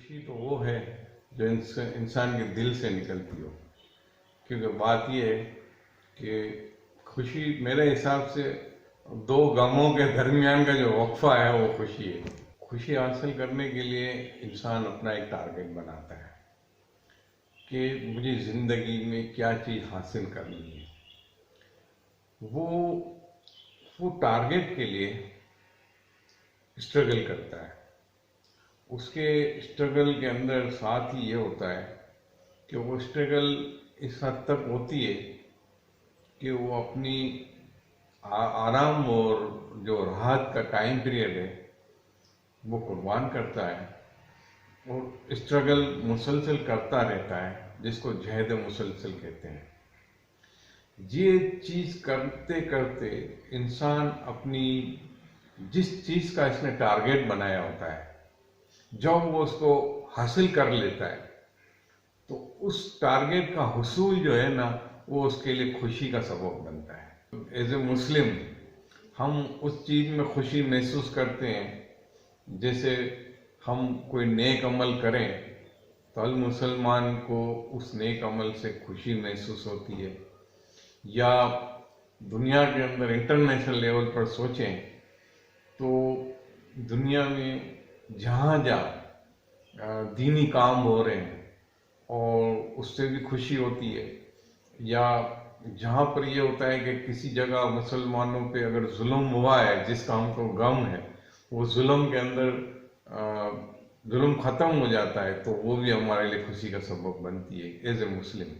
خوشی تو وہ ہے جو انسان کے دل سے نکلتی ہو، کیونکہ بات یہ ہے کہ خوشی میرے حساب سے دو غموں کے درمیان کا جو وقفہ ہے وہ خوشی ہے۔ خوشی حاصل کرنے کے لیے انسان اپنا ایک ٹارگیٹ بناتا ہے کہ مجھے زندگی میں کیا چیز حاصل کرنی ہے۔ وہ ٹارگیٹ کے لیے اسٹرگل کرتا ہے۔ اس کے اسٹرگل کے اندر ساتھ ہی یہ ہوتا ہے کہ وہ اسٹرگل اس حد تک ہوتی ہے کہ وہ اپنی آرام اور جو راحت کا ٹائم پیریڈ ہے وہ قربان کرتا ہے اور اسٹرگل مسلسل کرتا رہتا ہے، جس کو جہد مسلسل کہتے ہیں۔ یہ چیز کرتے کرتے انسان اپنی جس چیز کا اس نے ٹارگیٹ بنایا ہوتا ہے، جب وہ اس کو حاصل کر لیتا ہے تو اس ٹارگیٹ کا حصول جو ہے نا وہ اس کے لیے خوشی کا سبب بنتا ہے۔ ایز اے مسلم ہم اس چیز میں خوشی محسوس کرتے ہیں، جیسے ہم کوئی نیک عمل کریں تو المسلمان کو اس نیک عمل سے خوشی محسوس ہوتی ہے، یا دنیا کے اندر انٹرنیشنل لیول پر سوچیں تو دنیا میں جہاں دینی کام ہو رہے ہیں اور اس سے بھی خوشی ہوتی ہے، یا جہاں پر یہ ہوتا ہے کہ کسی جگہ مسلمانوں پہ اگر ظلم ہوا ہے جس کا ہم کو غم ہے، وہ ظلم کے اندر ظلم ختم ہو جاتا ہے تو وہ بھی ہمارے لیے خوشی کا سبب بنتی ہے ایز اے مسلم۔